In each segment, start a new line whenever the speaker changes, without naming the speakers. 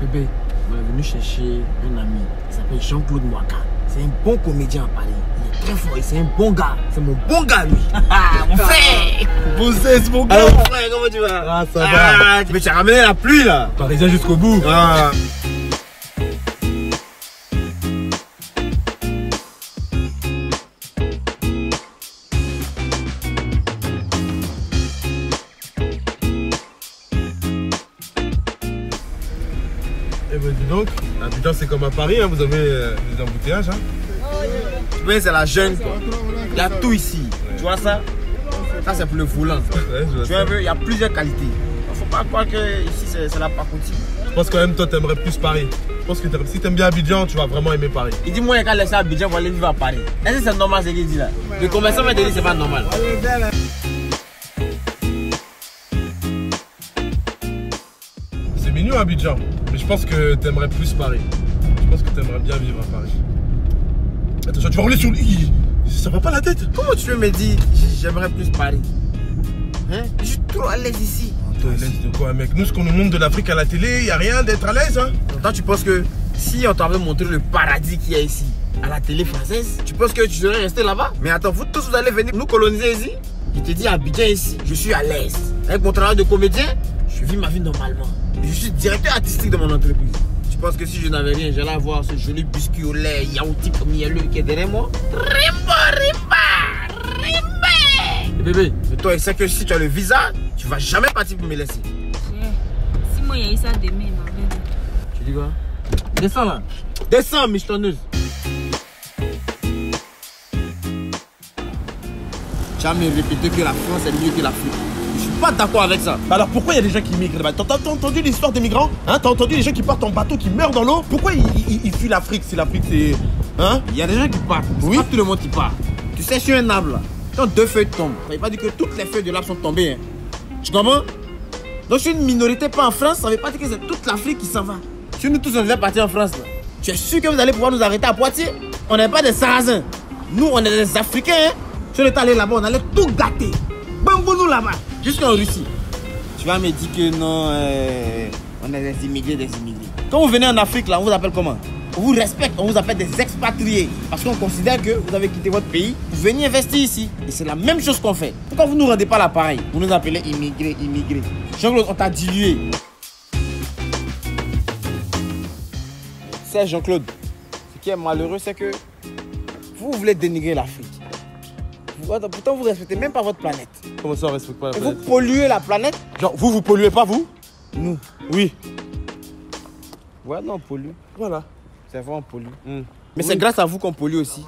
Bébé, on est venu chercher un ami. Il s'appelle Jean-Claude Mwaka. C'est un bon comédien à Paris. Il est très fort, c'est un bon gars. C'est mon bon gars, lui. Mon frère.
C'est mon gars.
Alors, mon frère, comment tu vas?
Ah, ça va.
Mais tu as ramené la pluie, là.
Parisien jusqu'au bout.
Ah.
Eh ben dis donc, Abidjan c'est comme à Paris, hein, vous avez des embouteillages. Hein.
Oui, c'est la jeune. Il y a tout ici. Ouais. Tu vois ça? Ça c'est pour le volant.
Ouais,
tu vois un peu, il y a plusieurs qualités. Il ne faut pas croire que ici c'est la pacotille.
Je pense quand même toi t'aimerais plus Paris. Je pense que si t'aimes bien Abidjan, tu vas vraiment aimer Paris.
Il dit moi il a laissé Abidjan pour aller vivre à Paris. Est-ce que c'est normal ce qu'il dit là? Le commerçant m'a dit c'est pas normal.
C'est mignon Abidjan, mais je pense que t'aimerais plus Paris. Je pense que t'aimerais bien vivre à Paris. Attention, tu vas rouler sur le... Ça va pas la tête?
Comment tu peux me dire j'aimerais plus Paris? Hein? Je suis trop à l'aise ici.
Toi, à l'aise de quoi, mec? Nous, ce qu'on nous montre de l'Afrique à la télé, il n'y a rien d'être à l'aise, hein?
Toi, tu penses que si on t'avait montré le paradis qu'il y a ici, à la télé française, tu penses que tu serais resté là-bas? Mais attends, vous tous, vous allez venir nous coloniser ici? Je te dis, Abidjan ici, je suis à l'aise. Avec mon travail de comédien, je vis ma vie normalement. Et je suis directeur artistique de mon entreprise. Tu penses que si je n'avais rien, j'allais avoir ce joli biscuit au lait, yaourti mielleux qui est derrière moi? Rimba! Bébé, mais toi, il sait que si tu as le visa, tu vas jamais partir pour me laisser.
Si moi, il y a eu ça demain, ma belle.
Tu dis quoi? Descends là. Descends, michetonneuse. Tu vas me répéter que la France est mieux que l'Afrique. Je suis pas d'accord avec ça.
Alors pourquoi il y a des gens qui migrent là-bas? T'as entendu l'histoire des migrants? Hein? T'as entendu les gens qui partent en bateau, qui meurent dans l'eau? Pourquoi ils fuient l'Afrique si l'Afrique c'est... Hein?
Il y a des gens qui partent.
Oui.
Pas tout le monde qui part. Tu sais, sur un arbre là, quand deux feuilles tombent, ça veut pas dire que toutes les feuilles de l'arbre sont tombées. Hein. Tu comprends? Donc si une minorité part en France, ça veut pas dire que c'est toute l'Afrique qui s'en va. Si nous tous on devait partir en France là, tu es sûr que vous allez pouvoir nous arrêter à Poitiers? On n'est pas des Sarrasins. Nous on est des Africains. Hein. Si on était allé là-bas, on allait tout gâter. Bambou nous là-bas, jusqu'en Russie. Tu vas me dire que non, on est des immigrés. Quand vous venez en Afrique là, on vous appelle comment? On vous respecte, on vous appelle des expatriés. Parce qu'on considère que vous avez quitté votre pays, vous venez investir ici. Et c'est la même chose qu'on fait. Pourquoi vous ne nous rendez pas l'appareil? Vous nous appelez immigrés. Jean-Claude, on t'a dilué. C'est Jean-Claude. Ce qui est malheureux, c'est que vous voulez dénigrer l'Afrique. Pourtant, vous ne respectez même pas votre planète.
Comment ça on respecte pas la planète?
Vous polluez la planète.
Genre vous polluez pas vous?
Nous.
Oui.
Ouais, non, on pollue.
Voilà.
C'est vrai, on pollue.
Mais
Mais c'est grâce à vous qu'on pollue aussi.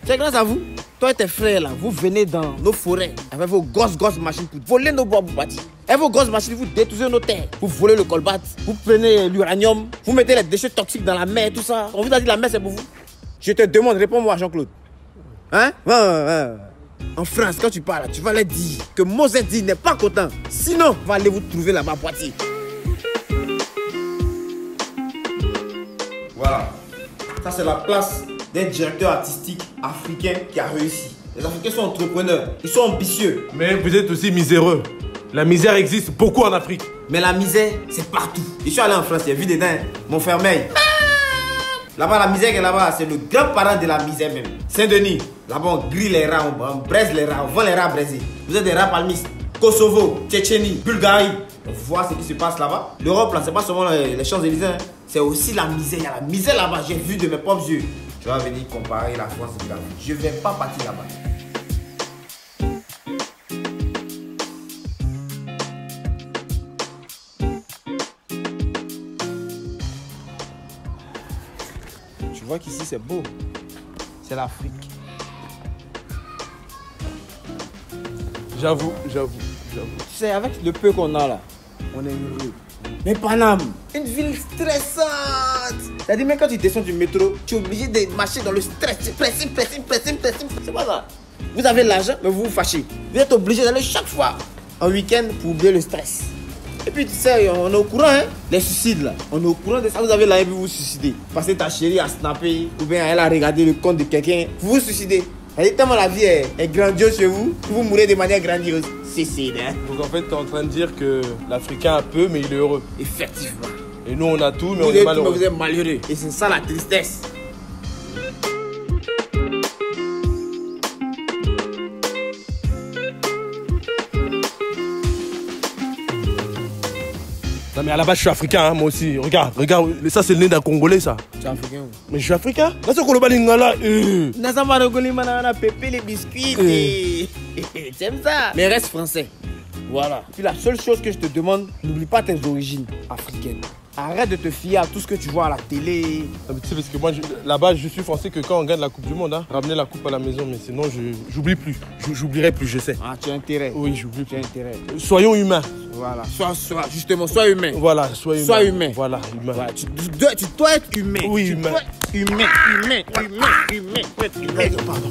C'est grâce à vous. Toi et tes frères là, vous venez dans nos forêts avec vos grosses machines pour voler nos bois pour bâtir. Et vos grosses machines, vous détruisez nos terres. Vous volez le colbate, vous prenez l'uranium, vous mettez les déchets toxiques dans la mer, tout ça. On vous a dit la mer c'est pour vous. Je te demande, réponds-moi Jean-Claude. Hein? Ouais. En France, quand tu parles, tu vas leur dire que Moses dit n'est pas content. Sinon, on va aller vous trouver là-bas à Poitiers. Voilà. Ça, c'est la place d'un directeur artistique africain qui a réussi. Les Africains sont entrepreneurs, ils sont ambitieux.
Mais vous êtes aussi miséreux. La misère existe beaucoup en Afrique.
Mais la misère, c'est partout. Je suis allé en France, j'ai vu dedans Montfermeil. Là-bas, la misère qui est là-bas, c'est le grand parent de la misère même. Saint-Denis, là-bas, on grille les rats, on braise les rats, on vend les rats braisés. Vous êtes des rats palmistes. Kosovo, Tchétchénie, Bulgarie. On voit ce qui se passe là-bas. L'Europe, là, c'est pas seulement les Champs-Élysées. Hein. C'est aussi la misère. Il y a la misère là-bas. J'ai vu de mes propres yeux. Tu vas venir comparer la France et l'Afrique. Je ne vais pas partir là-bas. Tu vois qu'ici, c'est beau. C'est l'Afrique.
J'avoue.
Tu sais, avec le peu qu'on a là, on est heureux. Mais Paname, une ville stressante. C'est-à-dire, même quand tu descends du métro, tu es obligé de marcher dans le stress. Pressing. C'est pas ça. Vous avez l'argent, mais vous vous fâchez. Vous êtes obligé d'aller chaque fois en week-end pour oublier le stress. Et puis, tu sais, on est au courant, hein, les suicides là. On est au courant de ça. Vous avez la haine, vous vous suicidez. Parce que ta chérie a snappé, ou bien elle a regardé le compte de quelqu'un, vous vous suicidez. Et tellement la vie est grandiose chez vous, vous mourrez de manière grandiose. C'est hein.
Donc en fait, tu es en train de dire que l'Africain a peu, mais il est heureux.
Effectivement.
Et nous, on a tout, mais
Vous
on est
êtes tout, mais
malheureux.
vous êtes malheureux. Et c'est ça la tristesse.
Non, mais à la base, je suis africain, hein, moi aussi. Regarde, ça, c'est le nez d'un Congolais, ça.
Tu es africain ou?
Mais je suis africain. Là, c'est Koloba Lingala.
Nazama Rogoli Manana Pépé les biscuits. J'aime ça. Mais reste français. Voilà. Puis la seule chose que je te demande, n'oublie pas tes origines africaines. Arrête de te fier à tout ce que tu vois à la télé.
Non, mais tu sais, parce que moi, là-bas, je suis français que quand on gagne la Coupe du Monde, hein, ramener la coupe à la maison, mais sinon, j'oublie plus. J'oublierai plus, je sais.
Ah, tu as intérêt.
Oui, j'oublie
Tu as intérêt.
Soyons humains.
Voilà. Sois humain.
Voilà, sois humain.
Sois humain.
Voilà, humain.
Voilà. Tu dois être humain.
Oui,
Tu
humain.
dois être humain. Humain. Humain. Humain.
Pardon.